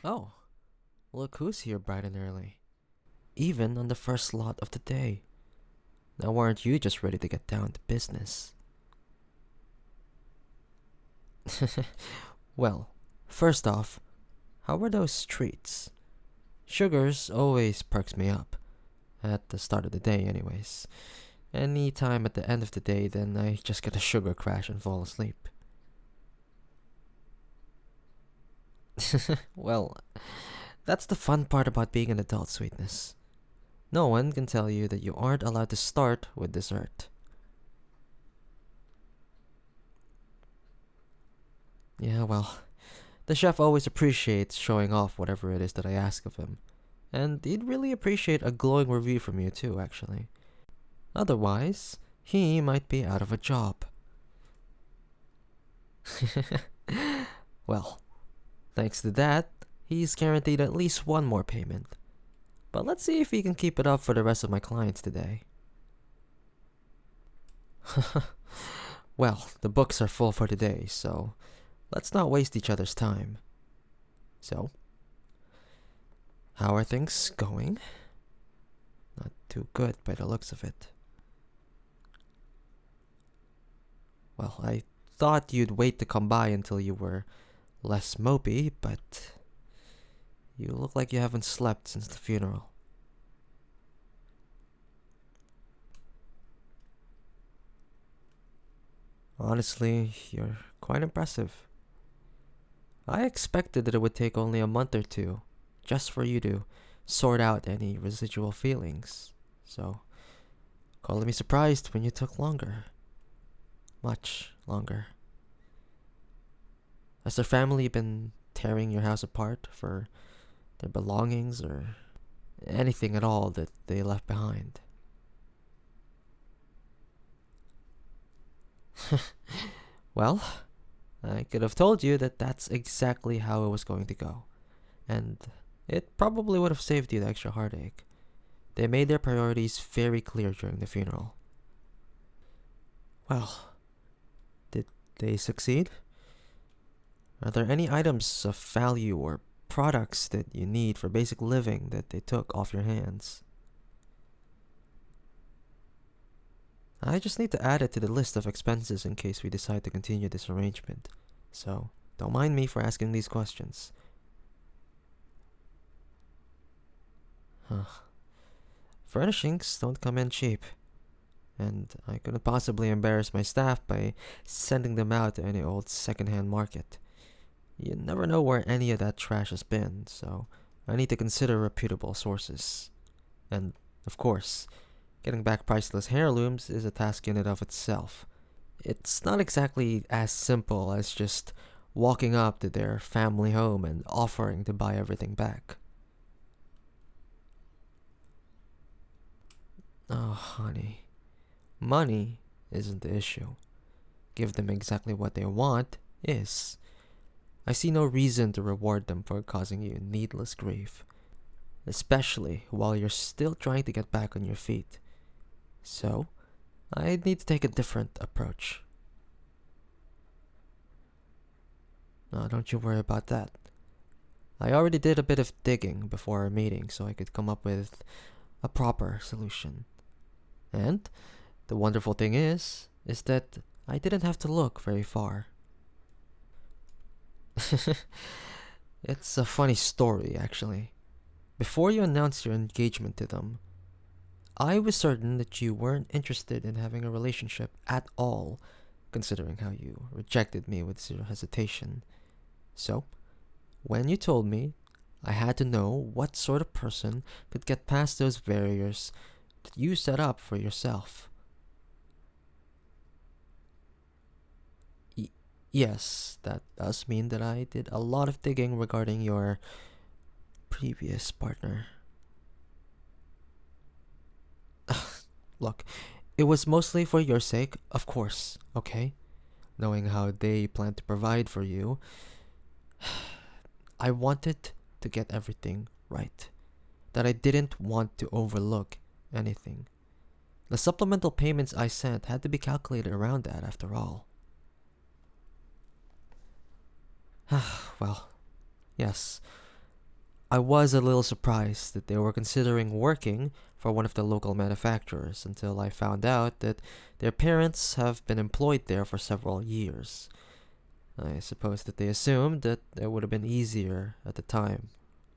Oh, look who's here bright and early. Even on the first slot of the day. Now aren't you just ready to get down to business? Well, first off, how were those treats? Sugars always perks me up. At the start of the day anyways. Any time at the end of the day, then I just get a sugar crash and fall asleep. Well, that's the fun part about being an adult, Sweetness. No one can tell you that you aren't allowed to start with dessert. Yeah, well, the chef always appreciates showing off whatever it is that I ask of him. And he'd really appreciate a glowing review from you too, actually. Otherwise, he might be out of a job. Well, thanks to that, he's guaranteed at least one more payment. But let's see if he can keep it up for the rest of my clients today. Well, the books are full for today, so let's not waste each other's time. So, how are things going? Not too good by the looks of it. Well, I thought you'd wait to come by until you were less mopey, but you look like you haven't slept since the funeral. Honestly, you're quite impressive. I expected that it would take only a month or two just for you to sort out any residual feelings. So, calling me surprised when you took longer. Much longer. Has their family been tearing your house apart for their belongings or anything at all that they left behind? Well, I could have told you that that's exactly how it was going to go. And it probably would have saved you the extra heartache. They made their priorities very clear during the funeral. Well, did they succeed? Are there any items of value or products that you need for basic living that they took off your hands? I just need to add it to the list of expenses in case we decide to continue this arrangement. So, don't mind me for asking these questions. Huh. Furnishings don't come in cheap, and I couldn't possibly embarrass my staff by sending them out to any old secondhand market. You never know where any of that trash has been, so I need to consider reputable sources. And, of course, getting back priceless heirlooms is a task in and of itself. It's not exactly as simple as just walking up to their family home and offering to buy everything back. Oh, honey. Money isn't the issue. Give them exactly what they want is. I see no reason to reward them for causing you needless grief, especially while you're still trying to get back on your feet. So, I need to take a different approach. No, don't you worry about that. I already did a bit of digging before our meeting so I could come up with a proper solution. And the wonderful thing is that I didn't have to look very far. It's a funny story, actually. Before you announced your engagement to them, I was certain that you weren't interested in having a relationship at all, considering how you rejected me with zero hesitation. So, when you told me, I had to know what sort of person could get past those barriers that you set up for yourself. Yes, that does mean that I did a lot of digging regarding your previous partner. Look, it was mostly for your sake, of course, okay? Knowing how they plan to provide for you, I wanted to get everything right. That I didn't want to overlook anything. The supplemental payments I sent had to be calculated around that, after all. Well, yes. I was a little surprised that they were considering working for one of the local manufacturers until I found out that their parents have been employed there for several years. I suppose that they assumed that it would have been easier at the time,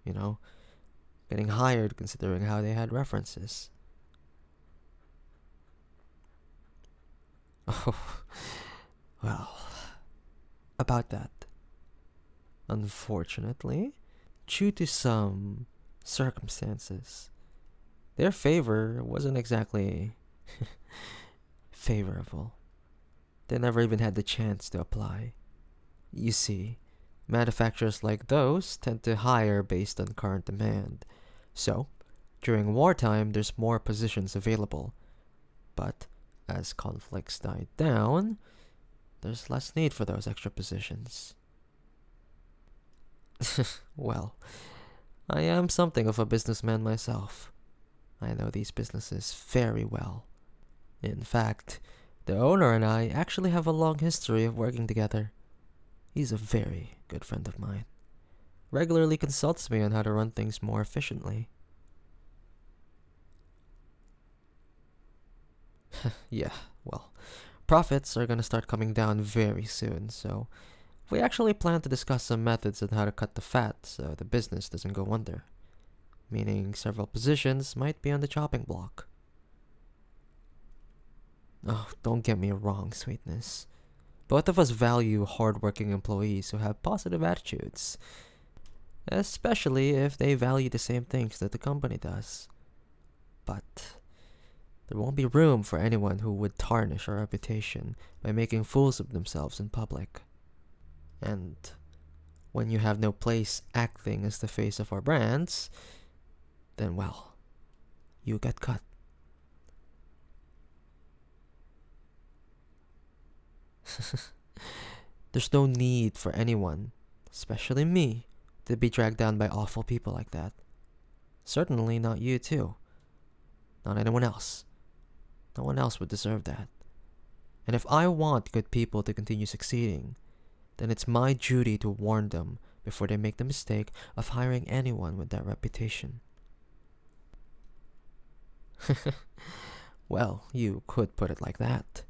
you know, getting hired considering how they had references. Oh, well, about that. Unfortunately, due to some circumstances, their favor wasn't exactly favorable. They never even had the chance to apply. You see, manufacturers like those tend to hire based on current demand. So, during wartime, there's more positions available. But as conflicts die down, there's less need for those extra positions. Well, I am something of a businessman myself. I know these businesses very well. In fact, the owner and I actually have a long history of working together. He's a very good friend of mine. Regularly consults me on how to run things more efficiently. Yeah, well, profits are gonna start coming down very soon, so we actually plan to discuss some methods on how to cut the fat so the business doesn't go under. Meaning several positions might be on the chopping block. Oh, don't get me wrong, sweetness. Both of us value hardworking employees who have positive attitudes, especially if they value the same things that the company does. But there won't be room for anyone who would tarnish our reputation by making fools of themselves in public. And when you have no place acting as the face of our brands, then well, you get cut. There's no need for anyone, especially me, to be dragged down by awful people like that. Certainly not you too. Not anyone else. No one else would deserve that. And if I want good people to continue succeeding, then it's my duty to warn them before they make the mistake of hiring anyone with that reputation. Well, you could put it like that.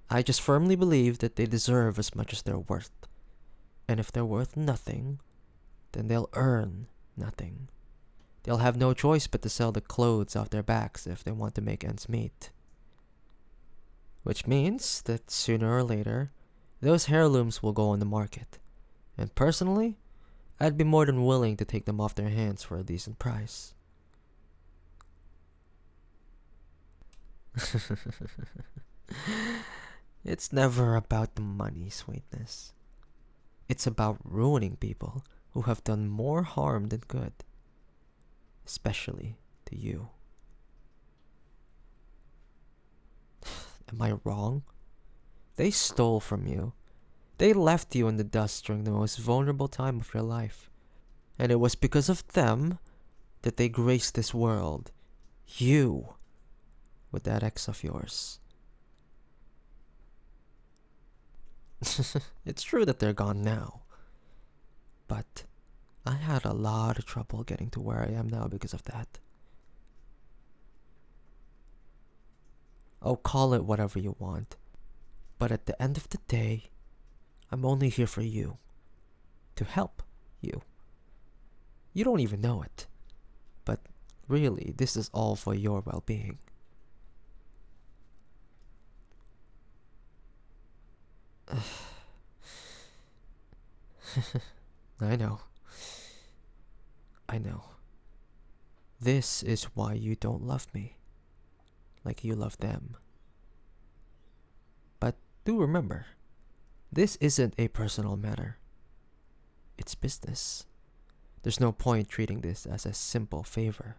I just firmly believe that they deserve as much as they're worth. And if they're worth nothing, then they'll earn nothing. They'll have no choice but to sell the clothes off their backs if they want to make ends meet. Which means that sooner or later, those heirlooms will go on the market. And personally, I'd be more than willing to take them off their hands for a decent price. It's never about the money, sweetness. It's about ruining people who have done more harm than good. Especially to you. Am I wrong? They stole from you. They left you in the dust during the most vulnerable time of your life. And it was because of them that they graced this world. You. With that ex of yours. It's true that they're gone now. But I had a lot of trouble getting to where I am now because of that. Oh, call it whatever you want. But at the end of the day, I'm only here for you. To help you. You don't even know it. But really, this is all for your well-being. I know. I know. This is why you don't love me. Like you love them. But do remember, this isn't a personal matter. It's business. There's no point treating this as a simple favor.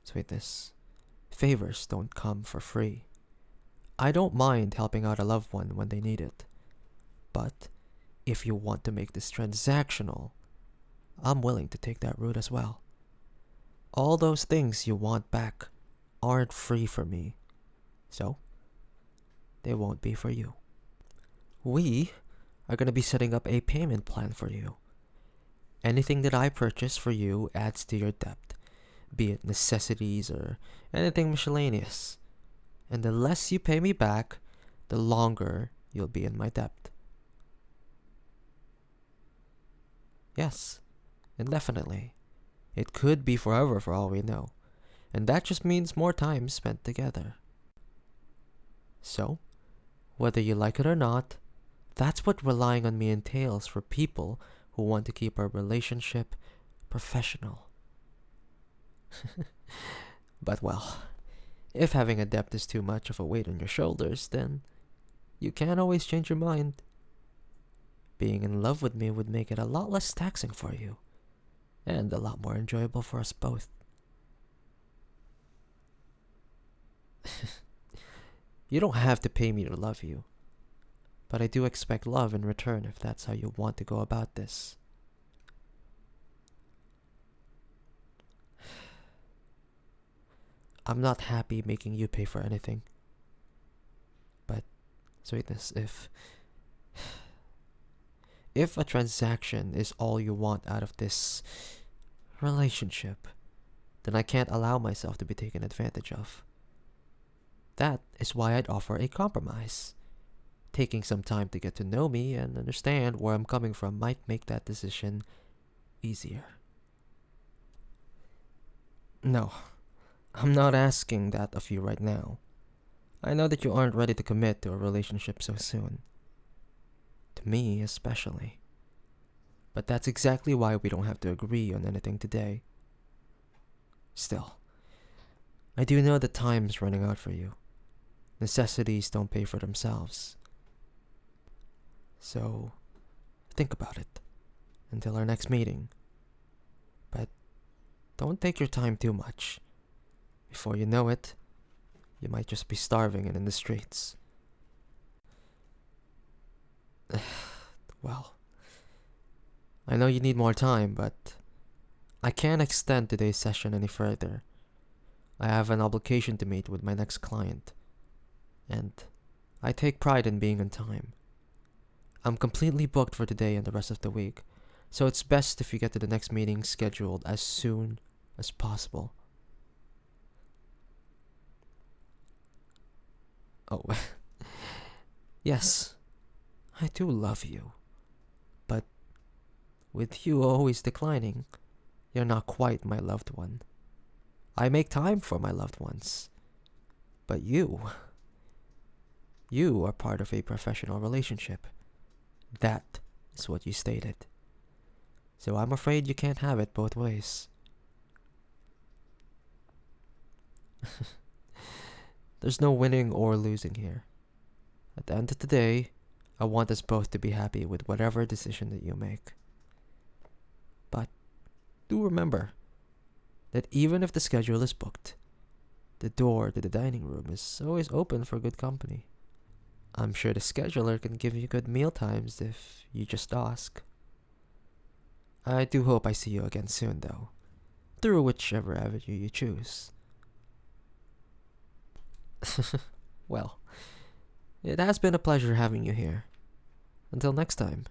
Sweetness, favors don't come for free. I don't mind helping out a loved one when they need it. But if you want to make this transactional, I'm willing to take that route as well. All those things you want back aren't free for me. So, they won't be for you. We are going to be setting up a payment plan for you. Anything that I purchase for you adds to your debt, be it necessities or anything miscellaneous. And the less you pay me back, the longer you'll be in my debt. Yes, indefinitely. It could be forever for all we know. And that just means more time spent together. So, whether you like it or not, that's what relying on me entails for people who want to keep our relationship professional. But well, if having a debt is too much of a weight on your shoulders, then you can't always change your mind. Being in love with me would make it a lot less taxing for you, and a lot more enjoyable for us both. You don't have to pay me to love you, but I do expect love in return if that's how you want to go about this. I'm not happy making you pay for anything. But, sweetness, if a transaction is all you want out of this relationship, then I can't allow myself to be taken advantage of. That is why I'd offer a compromise. Taking some time to get to know me and understand where I'm coming from might make that decision easier. No, I'm not asking that of you right now. I know that you aren't ready to commit to a relationship so soon. To me, especially. But that's exactly why we don't have to agree on anything today. Still, I do know that time's running out for you. Necessities don't pay for themselves. So, think about it until our next meeting. But don't take your time too much. Before you know it, you might just be starving and in the streets. Well, I know you need more time, but I can't extend today's session any further. I have an obligation to meet with my next client, and I take pride in being on time. I'm completely booked for today and the rest of the week, so it's best if you get to the next meeting scheduled as soon as possible. Oh, yes, I do love you, but with you always declining, you're not quite my loved one. I make time for my loved ones, but you are part of a professional relationship. That is what you stated. So I'm afraid you can't have it both ways. There's no winning or losing here. At the end of the day, I want us both to be happy with whatever decision that you make. But do remember that even if the schedule is booked, the door to the dining room is always open for good company. I'm sure the scheduler can give you good meal times if you just ask. I do hope I see you again soon, though, through whichever avenue you choose. Well, it has been a pleasure having you here. Until next time.